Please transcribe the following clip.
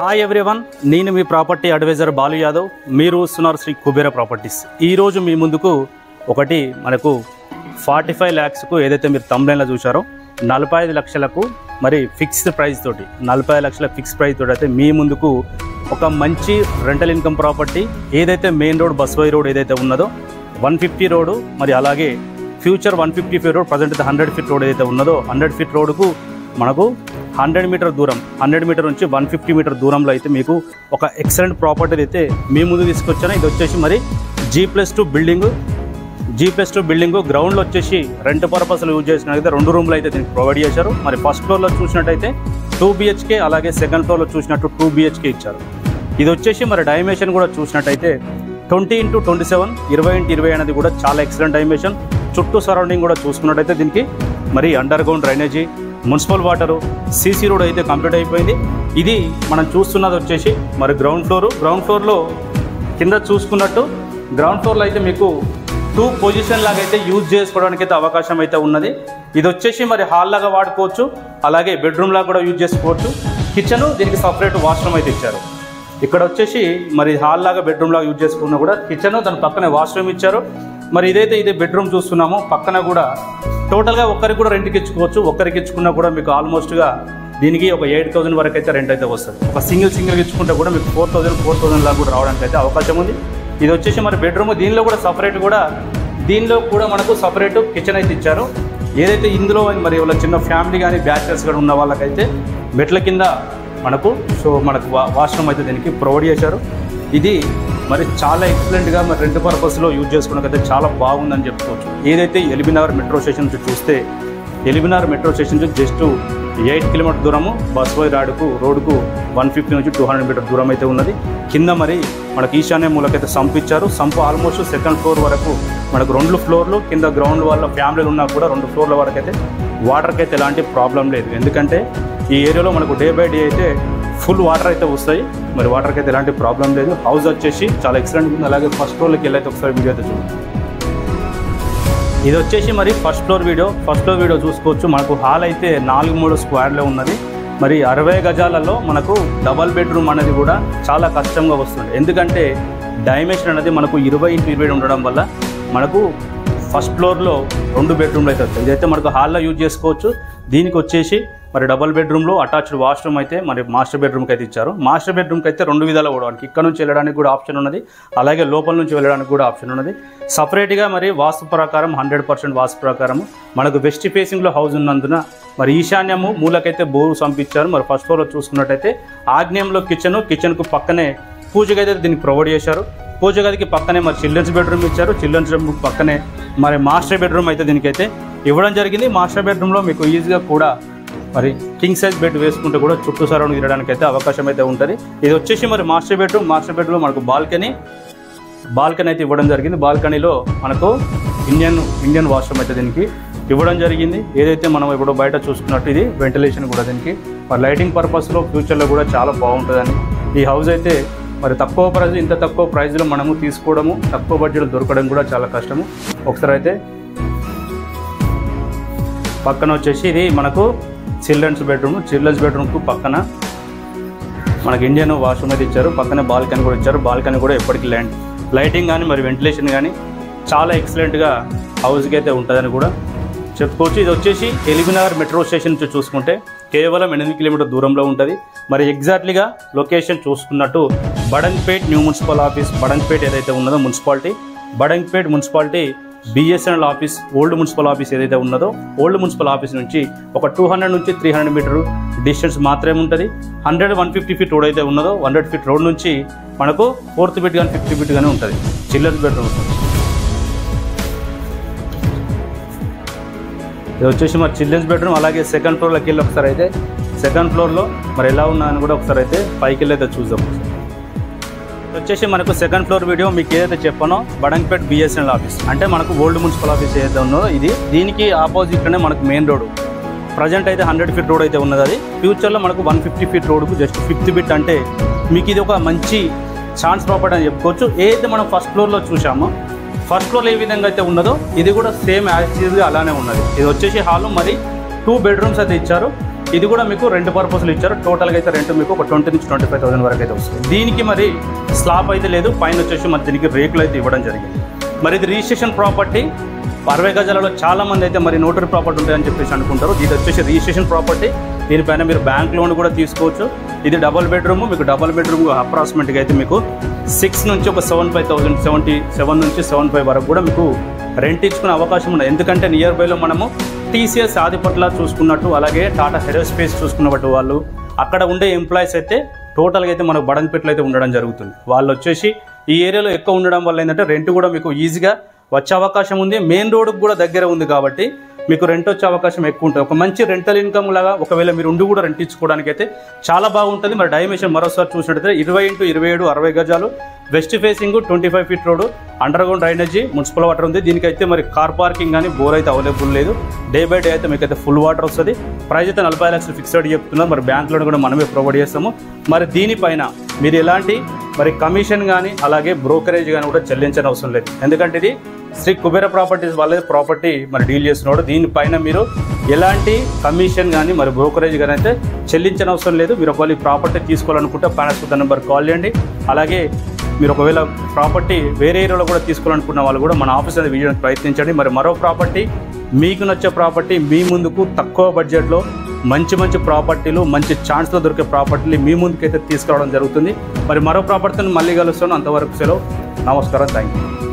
Hi everyone, నేను మీ property advisor Balu Yadav. మీరు చూస్తున్నారు శ్రీ కుబేర ప్రాపర్టీస్. ఈరోజు మీ ముందుకు ఒకటి మనకు 45 lakhsకు ఏదైతే మీరు థంబ్నైల్లో చూశారో 45 లక్షలకు మరి ఫిక్స్డ్ ప్రైస్ తోటి 45 లక్షల ఫిక్స్డ్ ప్రైస్ తోటి అయితే మీ ముందుకు ఒక మంచి రెంటల్ ఇన్కమ్ ప్రాపర్టీ ఏదైతే మెయిన్ రోడ్ బస్వై రోడ్ ఏదైతే ఉన్నదో 150 రోడ్డు, మరి అలాగే ఫ్యూచర్ 155 రోడ్, ప్రజెంట్ అయితే 100 feet రోడ్ ఏదైతే ఉన్నదో 100 feet రోడ్డుకు మనకు 100 మీటర్ దూరం, 100 మీటర్ నుంచి 150 మీటర్ దూరంలో అయితే మీకు ఒక ఎక్సలెంట్ ప్రాపర్టీ అయితే మీ ముందు తీసుకొచ్చాను. ఇది వచ్చేసి మరి G+2 బిల్డింగు గ్రౌండ్లో వచ్చేసి రెంట్ పర్పస్లో యూజ్ చేసినట్లయితే 2 రూమ్లు అయితే దీనికి ప్రొవైడ్ చేశారు. మరి ఫస్ట్ ఫ్లోర్లో చూసినట్టయితే 2 BHK, అలాగే సెకండ్ ఫ్లోర్లో చూసినట్టు 2 BHK ఇచ్చారు. ఇది వచ్చేసి మరి డైమెన్షన్ కూడా చూసినట్టయితే 20x27, 20x20 అనేది కూడా చాలా ఎక్సలెంట్ డైమెన్షన్. చుట్టూ సరౌండింగ్ కూడా చూసుకున్నట్టయితే దీనికి మరి under ground drainage, municipal water, CC road అయితే కంప్లీట్ అయిపోయింది. ఇది మనం చూస్తున్నది వచ్చేసి మరి గ్రౌండ్ ఫ్లోర్లో కింద చూసుకున్నట్టు గ్రౌండ్ ఫ్లోర్లో అయితే మీకు 2 పొజిషన్ లాగా అయితే యూజ్ చేసుకోవడానికి అయితే అవకాశం అయితే ఉన్నది. ఇది వచ్చేసి మరి హాల్ లాగా వాడుకోవచ్చు, అలాగే బెడ్రూమ్ లాగా కూడా యూజ్ చేసుకోవచ్చు. కిచెను, దీనికి సపరేట్ వాష్రూమ్ అయితే ఇచ్చారు. ఇక్కడ వచ్చేసి మరి హాల్ లాగా బెడ్రూమ్ లాగా యూజ్ చేసుకున్నా కూడా కిచెను, దాని పక్కనే వాష్రూమ్ ఇచ్చారు. మరి ఇదే బెడ్రూమ్ చూస్తున్నాము, పక్కన కూడా టోటల్గా ఒక్కరికి కూడా రెంట్కి ఇచ్చుకోవచ్చు. ఒక్కరికి ఇచ్చుకున్నా కూడా మీకు ఆల్మోస్ట్గా దీనికి ఒక 8,000 వరకు అయితే రెంట్ అయితే వస్తుంది. ఒక సింగిల్ ఇచ్చుకుంటే కూడా మీకు 4,000 లాగా కూడా రావడానికి అయితే అవకాశం ఉంది. ఇది వచ్చేసి మరి బెడ్రూమ్, దీనిలో కూడా మనకు సపరేట్ కిచెన్ అయితే ఇచ్చారు. ఏదైతే ఇందులో మరి వాళ్ళ చిన్న ఫ్యామిలీ కానీ బ్యాచిలర్స్ కానీ ఉన్న వాళ్ళకైతే మెట్ల కింద మనకు వాష్రూమ్ అయితే దీనికి ప్రొవైడ్ చేశారు. ఇది మరి చాలా ఎక్సలెంట్గా మరి రెంట్ పర్పస్లో యూజ్ చేసుకోవడానికైతే చాలా బాగుందని చెప్పుకోవచ్చు. ఏదైతే ఎల్బీనగర్ మెట్రో స్టేషన్ నుంచి చూస్తే ఎల్బీనగర్ మెట్రో స్టేషన్ నుంచి జస్ట్ 8 కిలోమీటర్ దూరము బస్వై రోడ్డుకు 150 నుంచి 200 మీటర్ దూరం అయితే ఉన్నది. కింద మరి మనకు ఈశాన్య మూలకైతే సంపు ఇచ్చారు. సంపు ఆల్మోస్ట్ సెకండ్ ఫ్లోర్ వరకు మనకు 2 ఫ్లోర్లు, కింద గ్రౌండ్ వాళ్ళ ఫ్యామిలీలు ఉన్నా కూడా 2 ఫ్లోర్ల వరకు అయితే వాటర్కి అయితే ఎలాంటి ప్రాబ్లం లేదు. ఎందుకంటే ఈ ఏరియాలో మనకు డే బై డే అయితే ఫుల్ వాటర్ అయితే వస్తాయి. మరి వాటర్కి అయితే ఎలాంటి ప్రాబ్లం లేదు. హౌస్ వచ్చేసి చాలా ఎక్సలెంట్ ఉంది. అలాగే ఫస్ట్ ఫ్లోర్లోకి వెళ్ళైతే ఒకసారి వీడియో అయితే చూడండి. ఇది వచ్చేసి మరి ఫస్ట్ ఫ్లోర్ వీడియో చూసుకోవచ్చు. మనకు హాల్ అయితే 4-3 స్క్వేర్లో ఉన్నది. మరి 60 గజాలలో మనకు డబల్ బెడ్రూమ్ అనేది కూడా చాలా కష్టంగా వస్తుంది. ఎందుకంటే డైమెన్షన్ అనేది మనకు 20x20 ఉండడం వల్ల మనకు ఫస్ట్ ఫ్లోర్లో 2 బెడ్రూమ్లు అయితే వస్తాయి. ఇదైతే మనకు హాల్లో యూజ్ చేసుకోవచ్చు. దీనికి వచ్చేసి మరి డబల్ బెడ్రూమ్లో అటాచ్డ్ వాష్రూమ్ అయితే మరి మాస్టర్ బెడ్రూమ్కి అయితే ఇచ్చారు. మాస్టర్ బెడ్రూమ్కి అయితే 2 విధాలు పోవడానికి, ఇక్కడ నుంచి వెళ్ళడానికి కూడా ఆప్షన్ ఉన్నది, అలాగే లోపల నుంచి వెళ్ళడానికి కూడా ఆప్షన్ ఉన్నది. సపరేట్గా మరి వాస్తు ప్రకారం 100% వాస్తు ప్రకారం మనకు వెస్ట్ ఫేసింగ్లో హౌస్ ఉన్నందున మరి ఈశాన్యము మూలకైతే బోరు సంపించారు. మరి ఫస్ట్ ఫ్లోర్లో చూసుకున్నట్టయితే ఆగ్నేయంలో కిచెన్కు పక్కనే పూజ గది అయితే దీనికి ప్రొవైడ్ చేశారు. పూజ గదికి పక్కనే మరి చిల్డ్రన్స్ బెడ్రూమ్ ఇచ్చారు. చిల్డ్రన్స్ రూమ్ పక్కనే మరి మాస్టర్ బెడ్రూమ్ అయితే దీనికైతే ఇవ్వడం జరిగింది. మాస్టర్ బెడ్రూమ్లో మీకు ఈజీగా కూడా మరి కింగ్ సైజ్ బెడ్ వేసుకుంటే కూడా చుట్టూ సరౌండ్ తిరగడానికి అయితే అవకాశం అయితే ఉంటుంది. ఇది వచ్చేసి మరి మాస్టర్ బెడ్రూమ్లో మనకు బాల్కనీ అయితే ఇవ్వడం జరిగింది. బాల్కనీలో మనకు ఇండియన్ వాష్రూమ్ అయితే దీనికి ఇవ్వడం జరిగింది. ఏదైతే మనం ఇప్పుడు బయట చూసుకున్నట్టు ఇది వెంటిలేషన్ కూడా దీనికి మరి లైటింగ్ పర్పస్లో ఫ్యూచర్లో కూడా చాలా బాగుంటుందని ఈ హౌస్ అయితే మరి ఇంత తక్కువ ప్రైస్లో మనము తీసుకోవడము, తక్కువ బడ్జెట్లో దొరకడం కూడా చాలా కష్టము. ఒకసారి అయితే పక్కన వచ్చేసి ఇది మనకు చిల్డ్రన్స్ బెడ్రూమ్కు పక్కన మనకి ఇండియన్ వాష్రూమ్ అయితే ఇచ్చారు. పక్కనే బాల్కనీ కూడా ఇచ్చారు. బాల్కనీ కూడా ఎప్పటికీ లైటింగ్ కానీ మరి వెంటిలేషన్ కానీ చాలా ఎక్సలెంట్గా హౌస్కి అయితే ఉంటుందని కూడా చెప్పుకోవచ్చు. ఇది వచ్చేసి ఎల్బీనగర్ మెట్రో స్టేషన్ నుంచి చూసుకుంటే కేవలం 8 కిలోమీటర్ దూరంలో ఉంటుంది. మరి ఎగ్జాక్ట్లీగా లొకేషన్ చూసుకున్నట్టు Badangpet new municipal office, Badangpet ఏదైతే ఉన్నదో Badangpet municipality BSNL office, old municipal office ఏదైతే ఉన్నదో ఓల్డ్ మున్సిపల్ ఆఫీస్ నుంచి ఒక 200 నుంచి 300 మీటర్ డిస్టెన్స్ మాత్రమే ఉంటుంది. 150 feet రోడ్ అయితే ఉన్నదో 100 feet రోడ్ నుంచి మనకు 4th బెడ్ కానీ 5th బెడ్ కానీ ఉంటుంది. చిల్డ్రన్స్ బెడ్రూమ్ ఇది వచ్చేసి మరి చిల్డ్రన్స్ బెడ్రూమ్. అలాగే సెకండ్ ఫ్లోర్లోకి వెళ్ళి ఒకసారి అయితే సెకండ్ ఫ్లోర్లో మరి ఎలా ఉన్నాయని కూడా ఒకసారి అయితే పైకి వెళ్ళి అయితే చూద్దాం. వచ్చేసి మనకు సెకండ్ ఫ్లోర్ వీడియో మీకు ఏదైతే చెప్పానో బడంగ్పేట్ BSNL ఆఫీస్ అంటే మనకు ఓల్డ్ మున్సిపల్ ఆఫీస్ ఏదైతే ఉన్నదో దీనికి ఆపోజిట్లోనే మనకు మెయిన్ రోడ్ ప్రజెంట్ అయితే 100 feet రోడ్ అయితే ఉన్నది. అది ఫ్యూచర్లో మనకు 150 feet రోడ్కు జస్ట్ 5th bit అంటే మీకు ఇది ఒక మంచి ఛాన్స్ ప్రాపర్టీ అని చెప్పుకోవచ్చు. ఏదైతే మనం ఫస్ట్ ఫ్లోర్లో చూసామో ఫస్ట్ ఫ్లోర్లో ఏ విధంగా అయితే ఉన్నదో ఇది కూడా సేమ్ యాజ్ గా అలానే ఉన్నది. ఇది వచ్చేసి హాల్, మరి 2 bedrooms అయితే ఇచ్చారు. ఇది కూడా మీకు 2 పర్పస్లు ఇచ్చారు. టోటల్గా అయితే రెంట్ మీకు ఒక 20 నుంచి 25,000 వరకు అయితే వస్తుంది. దీనికి మరి స్లాబ్ అయితే లేదు, పైన వచ్చేసి మరి దీనికి రేకులు అయితే ఇవ్వడం జరిగింది. మరి ఇది రిజిస్ట్రేషన్ ప్రాపర్టీ. 60 గజాలలో చాలామంది అయితే మరి నోటరీ ప్రాపర్టీ ఉంటాయని చెప్పేసి అనుకుంటారు. ఇది వచ్చేసి రిజిస్ట్రేషన్ ప్రాపర్టీ. దీనిపైన మీరు బ్యాంక్ లోన్ కూడా తీసుకోవచ్చు. ఇది డబుల్ బెడ్రూమ్. మీకు డబుల్ బెడ్రూమ్ అప్రాక్సిమేట్గా అయితే మీకు 6 నుంచి ఒక 75,000, 77 నుంచి 75 వరకు కూడా మీకు రెంట్ ఇచ్చుకునే అవకాశం ఉంది. ఎందుకంటే నియర్ బైలో మనము టీసీఎస్ ఆదిపట్ల చూసుకున్నట్టు, అలాగే టాటా ఏరోస్పేస్ చూసుకున్నట్టు వాళ్ళు అక్కడ ఉండే ఎంప్లాయీస్ అయితే టోటల్గా అయితే మనకు బడంపేటలో అయితే ఉండడం జరుగుతుంది. వాళ్ళు వచ్చేసి ఈ ఏరియాలో ఎక్కువ ఉండడం వల్ల ఏంటంటే రెంట్ కూడా మీకు ఈజీగా వచ్చే అవకాశం ఉంది. మెయిన్ రోడ్కి కూడా దగ్గర ఉంది కాబట్టి మీకు రెంట్ వచ్చే అవకాశం ఎక్కువ ఉంటుంది. ఒక మంచి రెంటల్ ఇన్కమ్ లాగా ఒకవేళ మీరు ఉండి కూడా రెంట్ ఇచ్చుకోవడానికి అయితే చాలా బాగుంటుంది. మరి డైమెన్షన్ మరోసారి చూసినట్టయితే 20x27 60 గజాలు, west facing, 25 feet road, under ground drainage, municipal water ఉంది. దీనికైతే మరి కార్ పార్కింగ్ కానీ బోర్ అయితే అవైలబుల్ లేదు. డే బై డే అయితే మీకు అయితే ఫుల్ వాటర్ వస్తుంది. ప్రైస్ అయితే 40 లక్షలు ఫిక్స్డ్ చెప్తున్నారు. మరి బ్యాంక్ లోన్ కూడా మనమే ప్రొవైడ్ చేస్తాము. మరి దీనిపైన మీరు ఎలాంటి మరి కమిషన్ కానీ అలాగే బ్రోకరేజ్ కానీ కూడా చెల్లించని అవసరం లేదు. ఎందుకంటే ఇది శ్రీ కుబేర ప్రాపర్టీస్ వాళ్ళే ప్రాపర్టీ మరి డీల్ చేస్తున్నాడు. దీనిపైన మీరు ఎలాంటి కమిషన్ కానీ మరి బ్రోకరేజ్ కానీ అయితే చెల్లించని అవసరం లేదు. మీరు ఒకవేళ ప్రాపర్టీ తీసుకోవాలనుకుంటే ప్యానల్స్ నెంబర్ కాల్ చేయండి. అలాగే మీరు ఒకవేళ ప్రాపర్టీ వేరే ఏరియాలో కూడా తీసుకోవాలనుకున్న వాళ్ళు కూడా మన ఆఫీస్ అనేది వీడియోకి ప్రయత్నించండి. మరి మరో ప్రాపర్టీ మీకు నచ్చే ప్రాపర్టీ మీ ముందుకు తక్కువ బడ్జెట్లో మంచి మంచి ప్రాపర్టీలు, మంచి ఛాన్స్లో దొరికే ప్రాపర్టీలు మీ ముందుకైతే తీసుకురావడం జరుగుతుంది. మరి మరో ప్రాపర్టీని మళ్ళీ కలుస్తాను. అంతవరకు సెలవు. నమస్కారం. Thank you.